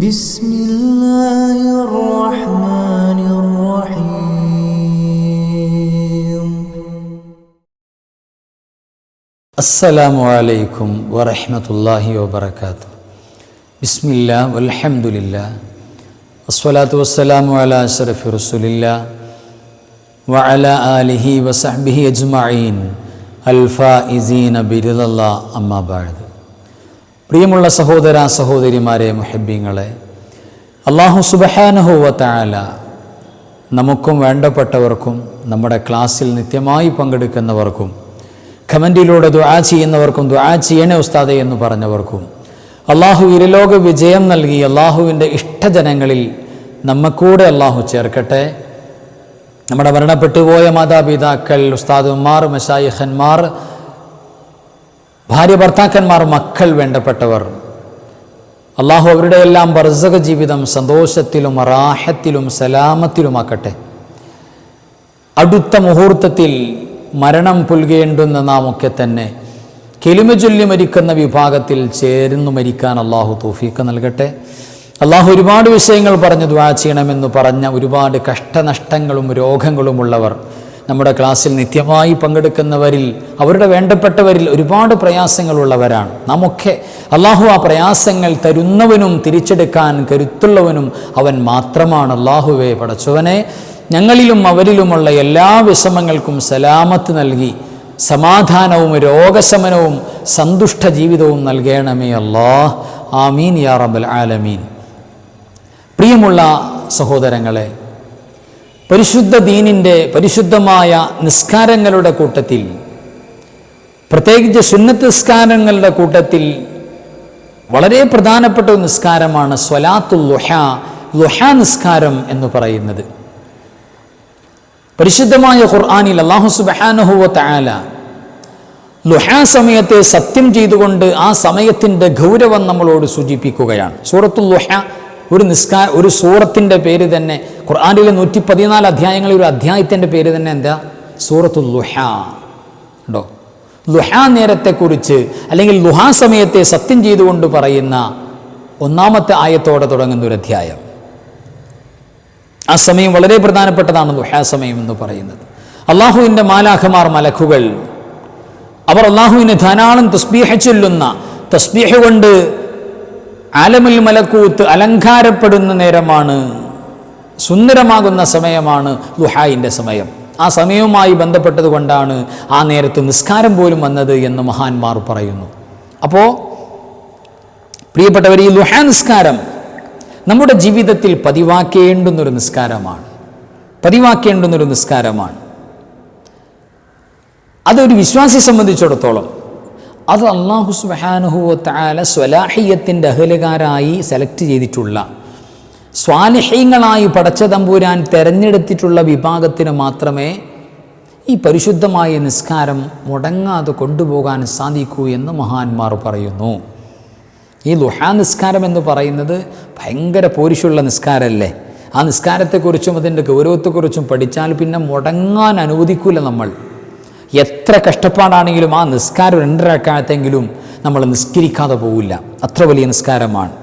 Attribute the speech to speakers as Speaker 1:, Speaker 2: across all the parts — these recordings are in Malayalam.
Speaker 1: بسم الله الرحمن الرحيم.
Speaker 2: السلام عليكم ورحمة الله وبركاته. بسم الله والحمد لله والصلاة والسلام على أشرف رسول الله وعلى آله وصحبه أجمعين الفائزين برضا الله أما بعد. പ്രിയമുള്ള സഹോദര സഹോദരിമാരെ, മുഹബ്ബീങ്ങളെ, അല്ലാഹു സുബ്ഹാനഹു വ തആല നമുക്കും വേണ്ടപ്പെട്ടവർക്കും നമ്മുടെ ക്ലാസ്സിൽ നിത്യമായി പങ്കെടുക്കുന്നവർക്കും കമൻറ്റിലൂടെ ദുആ ചെയ്യുന്നവർക്കും ദുആ ചെയ്യണേ ഉസ്താദെ എന്ന് പറഞ്ഞവർക്കും അല്ലാഹു ഇരലോക വിജയം നൽകി അല്ലാഹുവിൻ്റെ ഇഷ്ടജനങ്ങളിൽ നമ്മക്കൂടെ അല്ലാഹു ചേർക്കട്ടെ. നമ്മുടെ മരണപ്പെട്ടുപോയ മാതാപിതാക്കൾ, ഉസ്താദുമാർ, മശായിഖന്മാർ, ഭാര്യ ഭർത്താക്കന്മാർ, മക്കൾ, വേണ്ടപ്പെട്ടവർ, അള്ളാഹു അവരുടെ എല്ലാം ബർസഖ ജീവിതം സന്തോഷത്തിലും റാഹത്തിലും സലാമത്തിലുമാക്കട്ടെ. അടുത്ത മുഹൂർത്തത്തിൽ മരണം പുൽകേണ്ടുന്ന നാം ഒക്കെ തന്നെ കെലിമ ചൊല്ലി മരിക്കുന്ന വിഭാഗത്തിൽ ചേർന്നു മരിക്കാൻ അള്ളാഹു തൗഫീഖ് നൽകട്ടെ. അള്ളാഹു ഒരുപാട് വിഷയങ്ങൾ പറഞ്ഞ് ദുആ ചെയ്യണമെന്ന് പറഞ്ഞ ഒരുപാട് കഷ്ടനഷ്ടങ്ങളും രോഗങ്ങളുമുള്ളവർ നമ്മുടെ ക്ലാസ്സിൽ നിത്യമായി പങ്കെടുക്കുന്നവരിൽ, അവരുടെ വേണ്ടപ്പെട്ടവരിൽ ഒരുപാട് പ്രയാസങ്ങളുള്ളവരാണ്. നാമൊക്കെ അള്ളാഹു ആ പ്രയാസങ്ങൾ തരുന്നവനും തിരിച്ചെടുക്കാൻ കരുത്തുള്ളവനും അവൻ മാത്രമാണ്. അള്ളാഹുവേ, പടച്ചവനെ, ഞങ്ങളിലും അവരിലുമുള്ള എല്ലാ വിഷമങ്ങൾക്കും സലാമത്ത് നൽകി സമാധാനവും രോഗശമനവും സന്തുഷ്ട ജീവിതവും നൽകണമേ അല്ലാഹ്. ആമീൻ യാ റബ്ബൽ ആലമീൻ. പ്രിയമുള്ള സഹോദരങ്ങളെ, പരിശുദ്ധ ദീനിൻ്റെ പരിശുദ്ധമായ നിസ്കാരങ്ങളുടെ കൂട്ടത്തിൽ, പ്രത്യേകിച്ച് സുന്നത്ത് നിസ്കാരങ്ങളുടെ കൂട്ടത്തിൽ വളരെ പ്രധാനപ്പെട്ട ഒരു നിസ്കാരമാണ് സ്വലാത്തുൽ ളുഹാ, ളുഹാ നിസ്കാരം എന്ന് പറയുന്നത്. പരിശുദ്ധമായ ഖുർആനിൽ അല്ലാഹു സുബ്ഹാനഹു വ തആല ളുഹാ സമയത്തെ സത്യം ചെയ്തുകൊണ്ട് ആ സമയത്തിൻ്റെ ഗൗരവം നമ്മളോട് സൂചിപ്പിക്കുകയാണ്. സൂറത്തുൽ ളുഹാ ഒരു സൂറത്തിൻ്റെ പേര് തന്നെ, ഖുർആനിലെ 114 അധ്യായങ്ങളിൽ ഒരു അധ്യായത്തിൻ്റെ പേര് തന്നെ എന്താ? സൂറത്തുൽ ളുഹാ. ഉണ്ടോ? ളുഹാ നേരത്തെക്കുറിച്ച് അല്ലെങ്കിൽ ളുഹാ സമയത്തെ സത്യം ചെയ്തുകൊണ്ട് പറയുന്ന ഒന്നാമത്തെ ആയത്തോടെ തുടങ്ങുന്ന ഒരു അധ്യായം. ആ സമയം വളരെ പ്രധാനപ്പെട്ടതാണ് ളുഹാ സമയം എന്ന് പറയുന്നത്. അള്ളാഹുവിൻ്റെ മാലാഖമാർ, മലക്കുകൾ, അവർ അള്ളാഹുവിന് ധാരാളം തസ്ബീഹ് ചൊല്ലുന്ന, തസ്ബീഹ് കൊണ്ട് ആലമുൽ മലക്കൂത്ത് അലങ്കാരപ്പെടുന്ന നേരമാണ്, സുന്ദരമാകുന്ന സമയമാണ് ളുഹായിൻ്റെ സമയം. ആ സമയവുമായി ബന്ധപ്പെട്ടത് കൊണ്ടാണ് ആ നേരത്ത് നിസ്കാരം പോലും വന്നത് എന്ന് മഹാന്മാർ പറയുന്നു. അപ്പോൾ പ്രിയപ്പെട്ടവർ, ഈ ളുഹാ നിസ്കാരം നമ്മുടെ ജീവിതത്തിൽ പതിവാക്കേണ്ടുന്നൊരു നിസ്കാരമാണ്. അതൊരു വിശ്വാസിയെ സംബന്ധിച്ചിടത്തോളം അത് അല്ലാഹു സുബ്ഹാനഹു വ തആല സ്വലാഹിയത്തിൻ്റെ അഹ്ലുകാരായി സെലക്ട് ചെയ്തിട്ടുള്ള, സ്വാലിഹീങ്ങളായി പടച്ച തമ്പുരാൻ തെരഞ്ഞെടുത്തിട്ടുള്ള വിഭാഗത്തിന് മാത്രമേ ഈ പരിശുദ്ധമായ നിസ്കാരം മുടങ്ങാതെ കൊണ്ടുപോകാൻ സാധിക്കൂ എന്ന് മഹാന്മാർ പറയുന്നു. ഈ ളുഹാ നിസ്കാരം എന്ന് പറയുന്നത് ഭയങ്കര പോരിശുള്ള നിസ്കാരമല്ലേ? ആ നിസ്കാരത്തെക്കുറിച്ചും അതിൻ്റെ ഗൗരവത്തെക്കുറിച്ചും പഠിച്ചാൽ പിന്നെ മുടങ്ങാൻ അനുവദിക്കൂല. നമ്മൾ എത്ര കഷ്ടപ്പാടാണെങ്കിലും ആ നിസ്കാരം 2 റക്അത്തെങ്കിലും നമ്മൾ നിസ്കരിക്കാതെ പോവില്ല. അത്ര വലിയ നിസ്കാരമാണ്.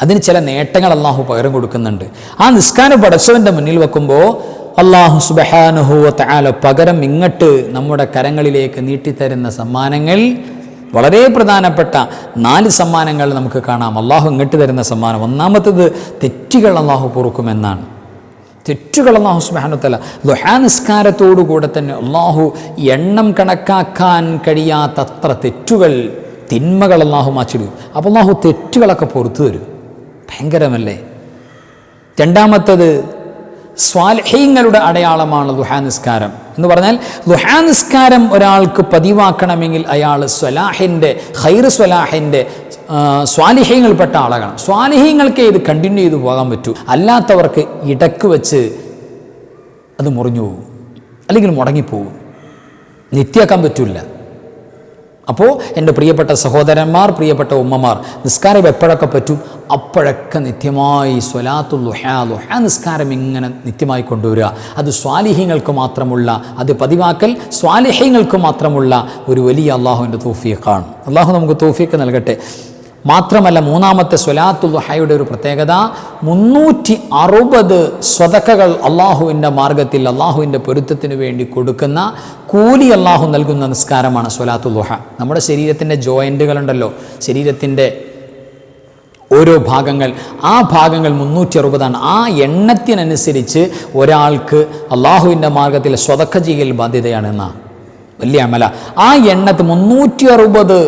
Speaker 2: അതിന് ചില നേട്ടങ്ങൾ അള്ളാഹു പകരം കൊടുക്കുന്നുണ്ട്. ആ നിസ്കാരം പടച്ചവൻ്റെ മുന്നിൽ വെക്കുമ്പോൾ അള്ളാഹു സുബ്ഹാനഹു വ തആല പകരം ഇങ്ങോട്ട് നമ്മുടെ കരങ്ങളിലേക്ക് നീട്ടിത്തരുന്ന സമ്മാനങ്ങൾ, വളരെ പ്രധാനപ്പെട്ട 4 സമ്മാനങ്ങൾ നമുക്ക് കാണാം. അള്ളാഹു ഇങ്ങോട്ട് തരുന്ന സമ്മാനം, ഒന്നാമത്തേത് തെറ്റുകൾ അള്ളാഹു പൊറുക്കുമെന്നാണ്. തെറ്റുകൾ അല്ലാഹു സുബ്ഹാനഹു വ തആല ളുഹാ നിസ്കാരത്തോടു കൂടെ തന്നെ അല്ലാഹു എണ്ണം കണക്കാക്കാൻ കഴിയാത്തത്ര തെറ്റുകൾ, തിന്മകൾ അല്ലാഹു മാറ്റിടും. അപ്പോൾ അല്ലാഹു തെറ്റുകളൊക്കെ പുറത്തു തരും. ഭയങ്കരമല്ലേ? രണ്ടാമത്തത് സ്വാലിഹീങ്ങളുടെ അടയാളമാണ് ളുഹാ നിസ്കാരം എന്ന് പറഞ്ഞാൽ, ളുഹാ നിസ്കാരം ഒരാൾക്ക് പതിവാക്കണമെങ്കിൽ അയാൾ സ്വലാഹിൻ്റെ സ്വാലിഹീങ്ങൾപ്പെട്ട ആളാണ്. സ്വാലിഹീങ്ങൾക്ക് ഇത് കണ്ടിന്യൂ ചെയ്ത് പോകാൻ പറ്റൂ. അല്ലാത്തവർക്ക് ഇടക്ക് വെച്ച് അത് മുറിഞ്ഞു പോകും, അല്ലെങ്കിൽ മുടങ്ങിപ്പോകും, നിത്യാക്കാൻ പറ്റില്ല. അപ്പോൾ എൻ്റെ പ്രിയപ്പെട്ട സഹോദരന്മാർ, പ്രിയപ്പെട്ട ഉമ്മമാർ, നിസ്കാരം എപ്പോഴൊക്കെ പറ്റും അപ്പോഴൊക്കെ നിത്യമായി സ്വലാത്തുൽ ളുഹാ, ളുഹാ നിസ്കാരം ഇങ്ങനെ നിത്യമായി കൊണ്ടുവരിക. അത് സ്വാലിഹീങ്ങൾക്ക് മാത്രമുള്ള, അത് പതിവാക്കൽ സ്വാലിഹീങ്ങൾക്ക് മാത്രമുള്ള ഒരു വലിയ അള്ളാഹുവിൻ്റെ തൗഫീഖാണ്. അള്ളാഹു നമുക്ക് തൗഫീഖ് നൽകട്ടെ. മാത്രമല്ല മൂന്നാമത്തെ സ്വലാത്തുൽ ദുഹയുടെ ഒരു പ്രത്യേകത 360 സ്വതക്കകൾ അള്ളാഹുവിൻ്റെ മാർഗത്തിൽ അള്ളാഹുവിൻ്റെ പൊരുത്തത്തിന് വേണ്ടി കൊടുക്കുന്ന കൂലി അള്ളാഹു നൽകുന്ന നിസ്കാരമാണ് സ്വലാത്തുൽ ദുഹ. നമ്മുടെ ശരീരത്തിൻ്റെ ജോയിൻറ്റുകളുണ്ടല്ലോ, ശരീരത്തിൻ്റെ ഓരോ ഭാഗങ്ങൾ, ആ ഭാഗങ്ങൾ 360 ആ എണ്ണത്തിനനുസരിച്ച് ഒരാൾക്ക് അള്ളാഹുവിൻ്റെ മാർഗത്തിൽ സ്വതക്ക ചെയ്യൽ ബാധ്യതയാണെന്നാണ്. വലിയ അമല. ആ എണ്ണത്ത് 360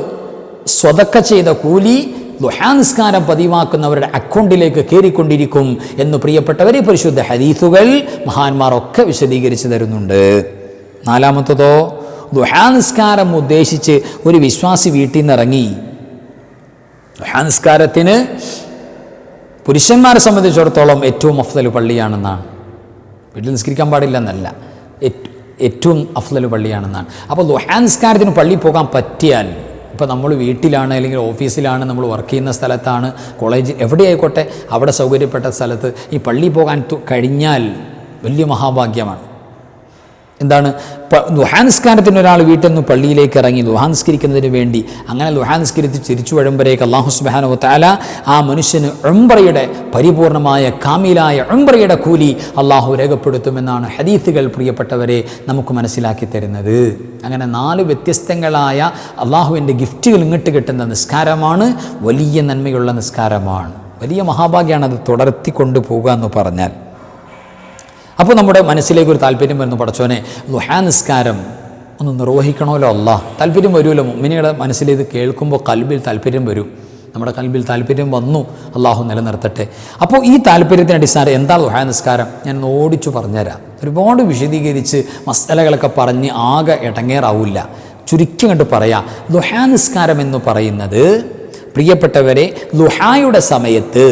Speaker 2: സ്വതക്ക ചെയ്ത കൂലി ദുഹാ നിസ്കാരം പതിവാക്കുന്നവരുടെ അക്കൗണ്ടിലേക്ക് കയറിക്കൊണ്ടിരിക്കും എന്ന് പ്രിയപ്പെട്ടവരെ പരിശുദ്ധ ഹദീസുകൾ മഹാന്മാർ ഒക്കെ വിശദീകരിച്ച് തരുന്നുണ്ട്. നാലാമത്തതോ, ദുഹാ നിസ്കാരം ഉദ്ദേശിച്ച് ഒരു വിശ്വാസി വീട്ടിൽ നിന്ന് ഇറങ്ങി. ദുഹാ നിസ്കാരത്തിന് പുരുഷന്മാരെ സംബന്ധിച്ചിടത്തോളം ഏറ്റവും അഫ്ദൽ പള്ളിയാണെന്നാണ്. വീട്ടിൽ നിസ്കരിക്കാൻ പാടില്ല എന്നല്ല, ഏറ്റവും അഫ്ദൽ പള്ളിയാണെന്നാണ്. അപ്പോൾ ദുഹാ നിസ്കാരത്തിന് പള്ളിയിൽ പോകാൻ പറ്റിയാൽ, ഇപ്പോൾ നമ്മൾ വീട്ടിലാണ് അല്ലെങ്കിൽ ഓഫീസിലാണ്, നമ്മൾ വർക്ക് ചെയ്യുന്ന സ്ഥലത്താണ്, കോളേജ് എവിടെയായിക്കോട്ടെ, അവിടെ സൗകര്യപ്പെട്ട സ്ഥലത്ത് ഈ പള്ളിയിൽ പോകാൻ കഴിഞ്ഞാൽ വലിയ മഹാഭാഗ്യമാണ്. എന്താണ്, ദുഹാ നിസ്കാരത്തിന് ഒരാൾ വീട്ടിൽ നിന്ന് പള്ളിയിലേക്ക് ഇറങ്ങി ദുഹാ നിസ്കരിക്കുന്നതിന് വേണ്ടി, അങ്ങനെ ദുഹാ നിസ്കരിച്ച് തിരിച്ചു വരുമ്പോഴേക്ക് അല്ലാഹു സുബ്ഹാനഹു വ തആല ആ മനുഷ്യന് ഉംറയുടെ പരിപൂർണമായ കാമിലായ ഉംറയുടെ കൂലി അള്ളാഹു രേഖപ്പെടുത്തുമെന്നാണ് ഹദീസുകൾ പ്രിയപ്പെട്ടവരെ നമുക്ക് മനസ്സിലാക്കി തരുന്നത്. അങ്ങനെ 4 വ്യത്യസ്തങ്ങളായ അള്ളാഹുവിൻ്റെ ഗിഫ്റ്റുകൾ ഇങ്ങോട്ട് കിട്ടുന്ന നിസ്കാരമാണ്, വലിയ നന്മയുള്ള നിസ്കാരമാണ്, വലിയ മഹാഭാഗ്യമാണ് അത് തുടർത്തിക്കൊണ്ട് പോകുക എന്ന് പറഞ്ഞാൽ. അപ്പോൾ നമ്മുടെ മനസ്സിലേക്ക് ഒരു താല്പര്യം വരുന്നു, പടച്ചോനെ ദുഹാ നിസ്കാരം ഒന്ന് നിർവഹിക്കണമല്ലോ അല്ലാ. താല്പര്യം വരുമല്ലോ, മുഅ്മിനീങ്ങളുടെ മനസ്സിലേക്ക് കേൾക്കുമ്പോൾ കൽബിൽ താല്പര്യം വരും. നമ്മുടെ കൽബിൽ താല്പര്യം വന്നു, അള്ളാഹു നിലനിർത്തട്ടെ. അപ്പോൾ ഈ താല്പര്യത്തിന് അടിസ്ഥാനം എന്താ ദുഹാ നിസ്കാരം, ഞാൻ ഓടിച്ചു പറഞ്ഞുതരാം. ഒരുപാട് വിശദീകരിച്ച് മസലകളൊക്കെ പറഞ്ഞ് ആകെ ഇടങ്ങേറാവില്ല, ചുരുക്കി കണ്ട് പറയാം. ദുഹാ നിസ്കാരം എന്ന് പറയുന്നത് പ്രിയപ്പെട്ടവരെ, ദുഹായുടെ സമയത്ത്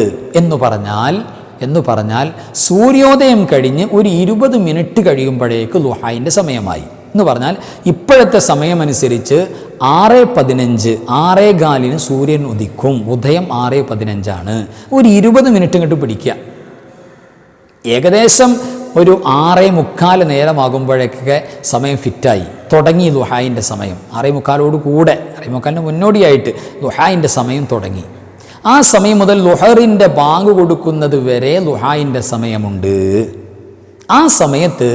Speaker 2: എന്ന് പറഞ്ഞാൽ സൂര്യോദയം കഴിഞ്ഞ് ഒരു 20 മിനിറ്റ് കഴിയുമ്പോഴേക്ക് ദുഹായിൻ്റെ സമയമായി എന്ന് പറഞ്ഞാൽ, ഇപ്പോഴത്തെ സമയമനുസരിച്ച് 6:15 6:15 സൂര്യൻ ഉദിക്കും. ഉദയം 6:15 ഒരു 20 മിനിറ്റ് ഇങ്ങോട്ട് പിടിക്കുക. ഏകദേശം ഒരു 6:45 നേരമാകുമ്പോഴേക്കൊക്കെ സമയം ഫിറ്റായി തുടങ്ങി ദുഹായിൻ്റെ സമയം. 6:45 കൂടെ 6:45 മുന്നോടിയായിട്ട് ദുഹായിൻ്റെ സമയം തുടങ്ങി. ആ സമയം മുതൽ ളുഹറിൻ്റെ ബാങ്ക് കൊടുക്കുന്നത് വരെ ദുഹായിൻ്റെ സമയമുണ്ട്. ആ സമയത്ത്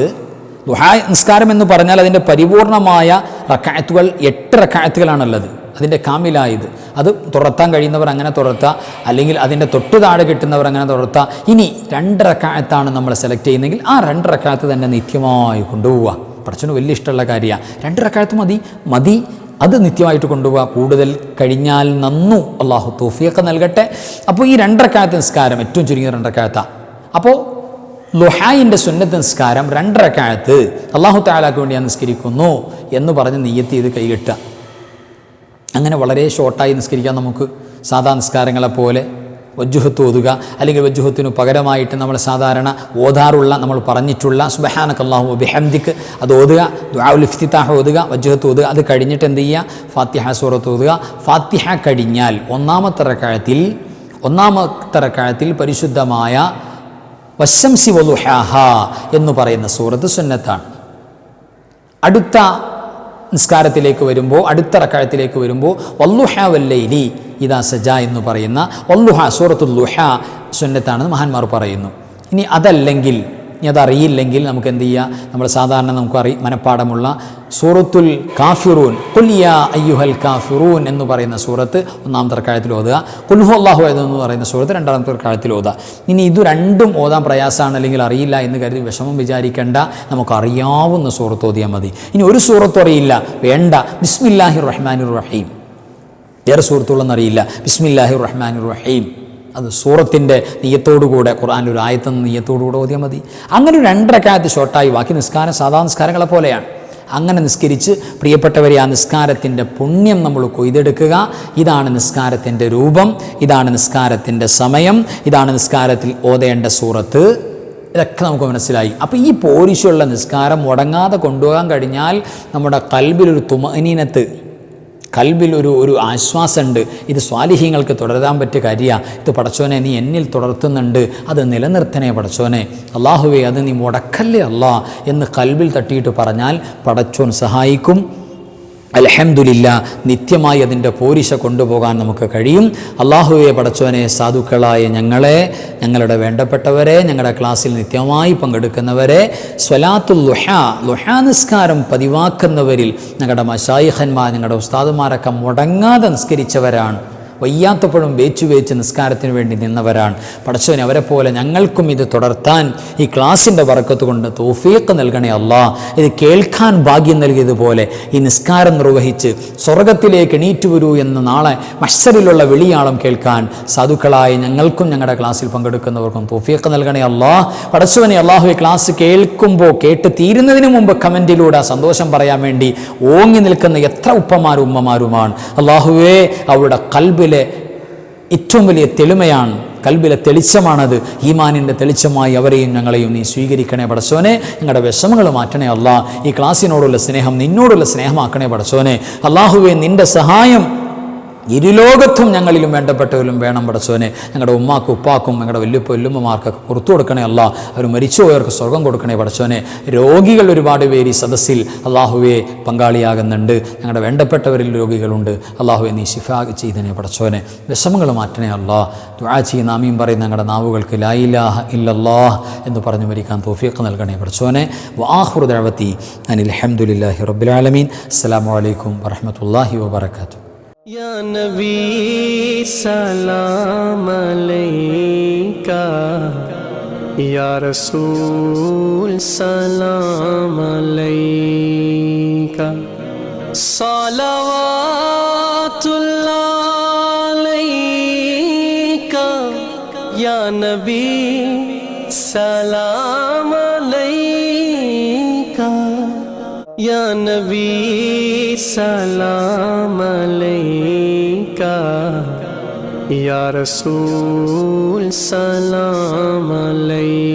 Speaker 2: ദുഹാ നിസ്കാരം എന്ന് പറഞ്ഞാൽ അതിൻ്റെ പരിപൂർണമായ റക്അത്തുകൾ 8 റക്അത്തുകളാണുള്ളത്. അതിൻ്റെ കാമിലായത് അത് തുറത്താൻ കഴിയുന്നവർ അങ്ങനെ തുറത്തുക, അല്ലെങ്കിൽ അതിൻ്റെ തൊട്ട് താഴെ കിട്ടുന്നവർ അങ്ങനെ തുറത്തുക. ഇനി 2 റക്അത്താണ് നമ്മൾ സെലക്ട് ചെയ്യുന്നതെങ്കിൽ ആ 2 റക്അത്ത് തന്നെ നിത്യമായി കൊണ്ടുപോവുക. പടച്ചവന് വലിയ ഇഷ്ടമുള്ള കാര്യമാണ്. 2 റക്അത്ത് മതി, അത് നിത്യമായിട്ട് കൊണ്ടുപോവുക. കൂടുതൽ കഴിഞ്ഞാൽ നന്നു, അള്ളാഹു തൗഫീഖ് നൽകട്ടെ. അപ്പോൾ ഈ 2 റക്അത്ത് നിസ്കാരം ഏറ്റവും ചുരുങ്ങിയ 2 റക്അത്താണ്. അപ്പോൾ ളുഹായിൻ്റെ സുന്നത്ത് നിസ്കാരം 2 റക്അത്ത് അള്ളാഹു തആലാക്ക് വേണ്ടി ഞാൻ നിസ്കരിക്കുന്നു എന്ന് പറഞ്ഞ് നിയ്യത്ത് ചെയ്ത് കൈകെട്ടുക. അങ്ങനെ വളരെ ഷോർട്ടായി നിസ്കരിക്കാൻ നമുക്ക് സാധാ നിസ്കാരങ്ങളെ പോലെ വജ്ജുഹത്ത് ഓതുക, അല്ലെങ്കിൽ വജ്ജുഹത്തിനു പകരമായിട്ട് നമ്മൾ സാധാരണ ഓതാറുള്ള നമ്മൾ പറഞ്ഞിട്ടുള്ള സുബ്ഹാനകല്ലാഹു വബിഹംദിക് അത് ഓതുക, ദുആഉൽ ഇഫ്തിതാഹ് ഓതുക, വജ്ജുഹത്ത് ഓതുക. അത് കഴിഞ്ഞിട്ട് എന്ത് ചെയ്യുക, ഫാത്തിഹ സൂറത്ത് ഓതുക. ഫാത്തിഹ കഴിഞ്ഞാൽ ഒന്നാമത്തെ റക്അത്തിൽ പരിശുദ്ധമായ വശംസി വളുഹാഹ എന്ന് പറയുന്ന സൂറത്ത് സുന്നത്താണ്. അടുത്ത നിസ്കാരത്തിലേക്ക് വരുമ്പോൾ, അടുത്ത റക്അത്തിലേക്ക് വരുമ്പോൾ വല്ലുഹാ വല്ലൈലി ഇദാ സജാ എന്ന് പറയുന്ന വല്ലുഹ സൂറത്തുൽ ളുഹാ സുന്നത്താണെന്ന് മഹാന്മാർ പറയുന്നു. ഇനി അതറിയില്ലെങ്കിൽ നമുക്ക് എന്ത് ചെയ്യുക, നമ്മൾ സാധാരണ നമുക്ക് മനപ്പാടമുള്ള സൂറത്തുൽ കാഫിറൂൻ, ഖുൽ യാ അയ്യുഹൽ കാഫിറൂൻ എന്ന് പറയുന്ന സൂറത്ത് 1-ാമത്തെ റക്അത്തിൽ ഓതുക. ഖുൽ ഹുവല്ലാഹു അഹദ് എന്ന് പറയുന്ന സൂറത്ത് 2-ാമത്തെ റക്അത്തിൽ ഓതുക. ഇനി ഇത് രണ്ടും ഓതാൻ പ്രയാസമാണ്, അല്ലെങ്കിൽ അറിയില്ല എന്ന് കരുതി വിഷമം വിചാരിക്കേണ്ട, നമുക്കറിയാവുന്ന സൂറത്ത് ഓതിയാൽ മതി. ഇനി ഒരു സൂറത്തും അറിയില്ല, വേണ്ട, ബിസ്മില്ലാഹിർ റഹ്മാനിർ റഹീം. വേറെ സൂറത്തുകളൊന്നറിയില്ല, ബിസ്മില്ലാഹിർ റഹ്മാനിർ റഹീം അത് സൂറത്തിൻ്റെ നിയ്യത്തോടുകൂടെ, ഖുർആനിൽ ഒരു ആയത്തെന്ന നിയ്യത്തോടുകൂടെ ഓതിയാൽ മതി. അങ്ങനെ ഒരു 2 റക്അത്ത് ഷോർട്ടായി, ബാക്കി നിസ്കാരം സാധാരണ നിസ്കാരങ്ങളെ പോലെയാണ്. അങ്ങനെ നിസ്കരിച്ച് പ്രിയപ്പെട്ടവരെ ആ നിസ്കാരത്തിൻ്റെ പുണ്യം നമ്മൾ കൊയ്തെടുക്കുക. ഇതാണ് നിസ്കാരത്തിൻ്റെ രൂപം, ഇതാണ് നിസ്കാരത്തിൻ്റെ സമയം, ഇതാണ് നിസ്കാരത്തിൽ ഓതേണ്ട സൂറത്ത്. ഇതൊക്കെ നമുക്ക് മനസ്സിലായി. അപ്പോൾ ഈ പോരിശുള്ള നിസ്കാരം മുടങ്ങാതെ കൊണ്ടുപോകാൻ കഴിഞ്ഞാൽ നമ്മുടെ കൽബിലൊരു തുമഅനീനത്ത്, കൽബിൽ ഒരു ആശ്വാസമുണ്ട്. ഇത് സ്വാലിഹീങ്ങൾക്ക് തുടരാൻ പറ്റിയ കാര്യമാണ്. ഇത് പടച്ചോനെ നീ എന്നിൽ തുടർത്തുന്നുണ്ട്, അത് നിലനിർത്തണേ പടച്ചോനെ, അള്ളാഹുവേ അത് നീ മുടക്കല്ലേ അല്ലാ എന്ന് കൽബിൽ തട്ടിയിട്ട് പറഞ്ഞാൽ പടച്ചോൻ സഹായിക്കും. അൽഹംദുലില്ലാ നിത്യമായി അതിൻ്റെ പോരിശ കൊണ്ടുപോകാൻ നമുക്ക് കഴിയും. അള്ളാഹുവെ പടച്ചവനെ, സാധുക്കളായ ഞങ്ങളെ, ഞങ്ങളുടെ വേണ്ടപ്പെട്ടവരെ, ഞങ്ങളുടെ ക്ലാസ്സിൽ നിത്യമായി പങ്കെടുക്കുന്നവരെ, സ്വലാത്തുൽ ളുഹാ നിസ്കാരം പതിവാക്കുന്നവരിൽ ഞങ്ങളുടെ മശായിഖന്മാർ, ഞങ്ങളുടെ ഉസ്താദുമാരൊക്കെ മുടങ്ങാതെ നിസ്കരിച്ചവരാണ്. വയ്യാത്തപ്പോഴും വേച്ച് നിസ്കാരത്തിന് വേണ്ടി നിന്നവരാണ്. പടച്ചവനെ, അവരെ പോലെ ഞങ്ങൾക്കും ഇത് തുടർത്താൻ ഈ ക്ലാസ്സിൻ്റെ ബറക്കത്ത് കൊണ്ട് തൗഫീഖ് നൽകണേ അല്ലാ. ഇത് കേൾക്കാൻ ഭാഗ്യം നൽകിയതുപോലെ ഈ നിസ്കാരം നിർവഹിച്ച് സ്വർഗത്തിലേക്ക് എണീറ്റു വരൂ എന്ന് നാളെ മഹ്ശറിലുള്ള വിളിയാളം കേൾക്കാൻ സാധുക്കളായ ഞങ്ങൾക്കും ഞങ്ങളുടെ ക്ലാസ്സിൽ പങ്കെടുക്കുന്നവർക്കും തൗഫീഖ് നൽകണേ അല്ലാ. പടച്ചവനെ, അള്ളാഹു ക്ലാസ് കേൾക്കുമ്പോൾ, കേട്ട് തീരുന്നതിന് മുമ്പ് കമൻറ്റിലൂടെ സന്തോഷം പറയാൻ വേണ്ടി ഓങ്ങി നിൽക്കുന്ന എത്ര ഉപ്പമാരും ഉമ്മമാരുമാണ്. അള്ളാഹുവേ, അവരുടെ കൽബിലെ ഏറ്റവും വലിയ തെളിമയാണ്, കൽബിലെ തെളിച്ചമാണത്. ഈമാനിൻ്റെ തെളിച്ചമായി അവരെയും ഞങ്ങളെയും നീ സ്വീകരിക്കണേ പടച്ചോനെ. ഞങ്ങളുടെ വിഷമങ്ങൾ മാറ്റണേ അല്ലാ. ഈ ക്ലാസ്സിനോടുള്ള സ്നേഹം നിന്നോടുള്ള സ്നേഹമാക്കണേ പടച്ചോനെ. അള്ളാഹുവേ, നിൻ്റെ സഹായം ഇരുലോകത്തും ഞങ്ങളിലും വേണ്ടപ്പെട്ടവരിലും വേണം പടച്ചോനെ. ഞങ്ങളുടെ ഉമ്മാക്കും ഉപ്പാക്കും ഞങ്ങളുടെ വല്യപ്പ വല്യമ്മമാർക്കൊക്കെ പുറത്തു കൊടുക്കണേ അല്ലാ. അവർ മരിച്ചുപോയവർക്ക് സ്വർഗം കൊടുക്കണേ പടച്ചോനെ. രോഗികൾ ഒരുപാട് പേര് ഈ സദസ്സിൽ അള്ളാഹുവെ പങ്കാളിയാകുന്നുണ്ട്. ഞങ്ങളുടെ വേണ്ടപ്പെട്ടവരിൽ രോഗികളുണ്ട്. അള്ളാഹുവെ നീ ശിഫാ ചെയ്തനെ പടച്ചോനെ. വിഷമങ്ങൾ മാറ്റണേ അല്ലാ. ദുആ ചെയ്യുന്ന ആമീൻ പറയുന്ന ഞങ്ങളുടെ നാവുകൾക്ക് ലാ ഇലാഹ ഇല്ലല്ലാഹ് എന്ന് പറഞ്ഞു മരിക്കാൻ തൗഫീഖ് നൽകണേ പടച്ചോനെ. വആഖിറു ദഅവതി അനിൽ ഹംദുലില്ലാഹി റബ്ബിൽ ആലമീൻ. അസ്സലാമു അലൈക്കും വറഹ്മത്തുള്ളാഹി വബറകാതുഹു.
Speaker 1: या नबी सलाम अलैका, या रसूल सलाम अलैका, सलावतुल्लाह अलैका, या नबी सलाम अलैका, या नबी सलाम अलैका, या रसूल सलाम अलैका.